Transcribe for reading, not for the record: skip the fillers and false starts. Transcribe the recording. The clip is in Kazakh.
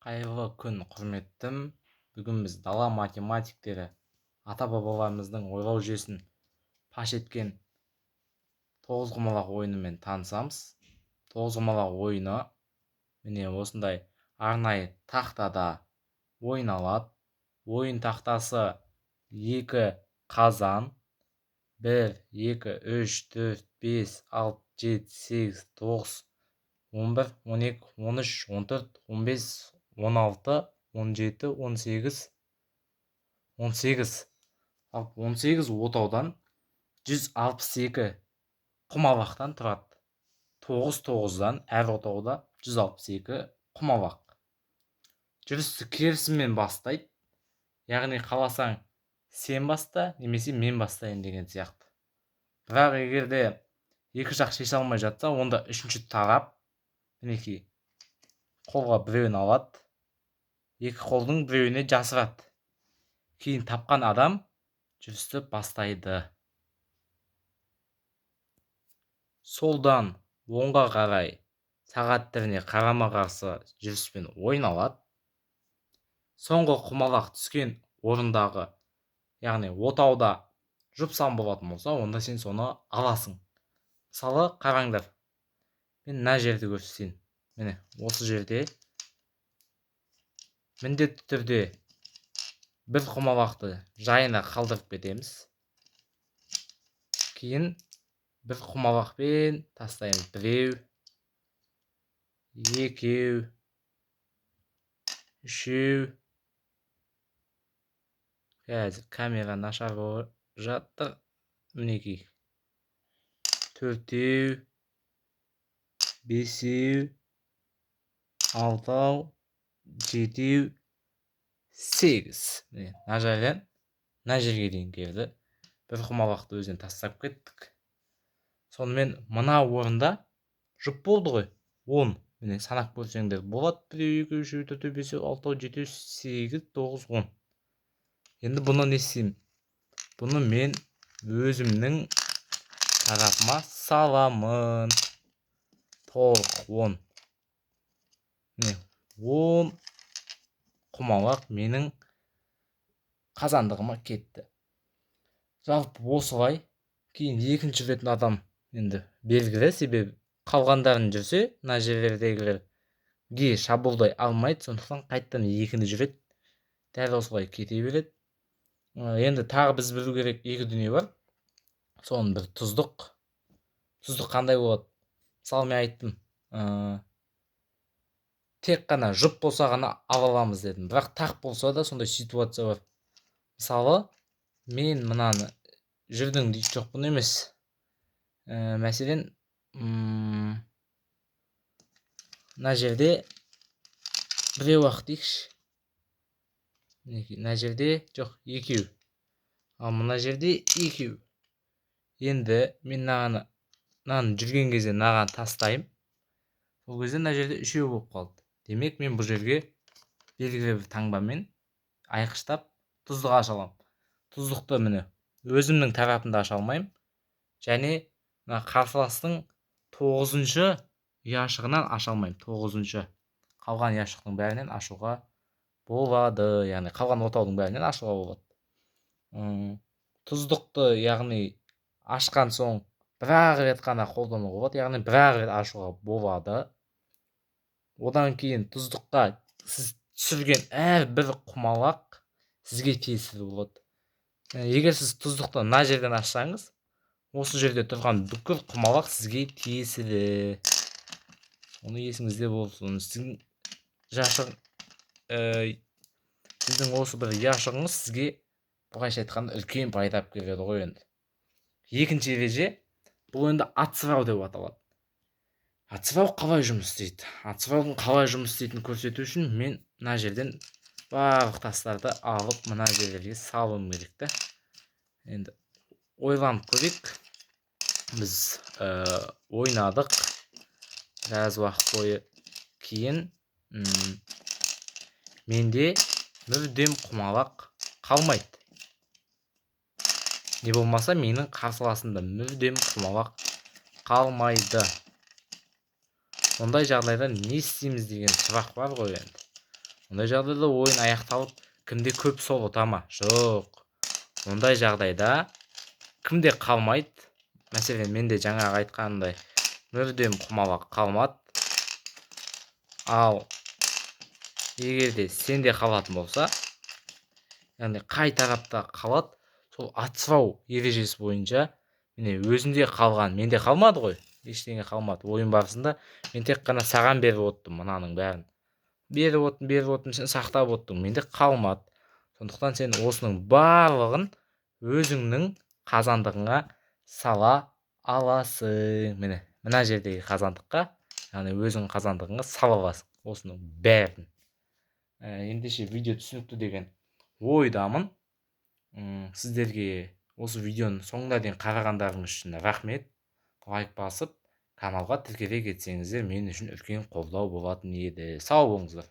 Қайырлы күн, құрметтім. Бүгін біз дала математиктері ата-бабаларымыздың ойлау жүйесін паш еткен тоғызқұмалақ ойынымен танысамыз. Тоғызқұмалақ ойыны міне осындай арнайы тақтада ойналады. Ойын тақтасы 2 қазан, 1, 2, 3, 4, 5, 6, 7, 8, 9, 11, 12, 13, 14, 15, 16, 17, 18, 18. 18 отаудан 162 құмалақтан тұрады. 9-9-дан әр отауда 162 құмалақ. Жүрісті керісімен бастайды. Яғни қаласаң сен баста, немесе мен бастайын деген сияқты. Бірақ егерде екі жақ шеше алмай жатса, онда үшінші тарап мінекей қолға біреуін алады, екі қолдың біреуіне жасырады. Кейін тапқан адам жүрісті бастайды. Солдан оңға қарай сағат түріне қарама-қарсы жүріспен ойналады. Соңғы құмалақ түскен орындағы, яғни отауда жұпсан болатын болса, онда сен соны аласың. Мысалы, қараңдар, мен мына жерді көрсетейін. Міне, осы жерде міндетті түрде бір құмалақты жайына қалдырып кетеміз. Кейін бір құмалақпен тастаймыз. Біреу, екеу, үшеу. Қазір камера нашар болып жатыр. Мінекей. Төртеу, бесеу, алтау, жетеу, 8. Мына жерден мына жерге дейін келді. Бір құмалақты өзінен тастап кеттік. Сонымен мына орында жұп болды ғой. 10. Міне санап көрсеңдер болады. 1, 2, 3, 4, 5, 6, 7, 8, 9, 10. Енді бұны не істеймін? Бұны мен өзімнің тарапыма саламын. Толық 10. Міне 10 құмалақ менің қазандығыма кетті. Жалпы осылай. Кейін екінші жүретін адам енді белгілі, себебі қалғандарын жүрсе, мына жерлердегілерге шабуылдай алмайды, сондықтан қайттан екінші жүреді. Дәл осылай кете береді. Енді тағы біз білу керек екі дүние бар. Соның бір тұздық. Тұздық қандай болады? Мысалы, мен айттым, тек қана жұп болса ғана ала аламыз дедім. Бірақ тақ болса да сондай ситуация бар. Мысалы, мен мынаны жүрдің дейді жоқпын емес. Мәселен, мына жерде біреу-ақ дейікші. Мына жерде жоқ, екеу. Ал мына жерде екеу. Енді мен мынаны жүрген кезде мынаған тастайым. Ол кезде мына жерде үшеу болып қалды. Демек, мен бұл жерге белгілі бір таңбамен айқыштап тұздық аша аламын. Тұздықты міне өзімнің тарапында аша алмаймын. Және мына қарсыластың 9-шы ұяшығынан аша алмаймын. 9-шы. Қалған ұяшықтың бәрінен ашуға болады. Яғни қалған отаудың бәрінен ашуға болады. Тұздықты, яғни ашқан соң бір-ақ рет қана қолдануға болады. Яғни бір-ақ рет ашуға болады. Одан кейін тұздыққа сіз түсірген әрбір құмалақ сізге тиесілі болады. Егер сіз тұздықты мына жерден ашсаңыз, осы жерде тұрған бүкіл құмалақ сізге тиесілі. Оны есіңізде болсын. Сіздің осы бір ұяшығыңыз сізге бұқайша айтқанда үлкен пайда алып келеді ғой енді. Екінші ереже, бұл енді ацырау деп аталады. Ацырау қалай жұмыс істейді? Ацыраудың қалай жұмыс істейтінін көрсету үшін мен мына жерден барлық тастарды алып мына жерлерге салуым керек та. Енді ойланып көрейік. Біз ойнадық біраз уақыт бойы. Кейін менде мүлдем құмалақ қалмайды. Не болмаса, менің қарсыласымда мүлдем құмалақ қалмайды. Ондай жағдайда не істейміз деген сұрақ бар ғой енді. Ондай жағдайда ойын аяқталып, кімде көп сол ұта ма? Жоқ. Ондай жағдайда кімде қалмайды? Мәселен, менде жаңағы айтқанымдай мүрдем құмалақ қалмады. Ал егерде сенде қалатын болса, яғни қай тарапта қалады, сол атсырау ережесі бойынша міне өзінде қалған, менде қалмады ғой, ештеңе қалмады. Ойын барысында мен тек қана саған беріп отырдым мынаның бәрін. Беріп отырдым, сен сақтап отырдың, менде қалмады. Сондықтан сен осының барлығын өзіңнің қазандығыңа сала аласың. Мына жердегі қазандыққа, яғни өзіңнің қазандығыңа сала аласың осының бәрін. Ендеше видео түсінікті деген ойдамын. Сіздерге осы видеоны соңына дейін қарағандарыңыз үшін рахмет. Лайк басып, каналға тіркеле кетсеңіздер мен үшін үлкен қолдау болатын еді. Сау болыңыздар.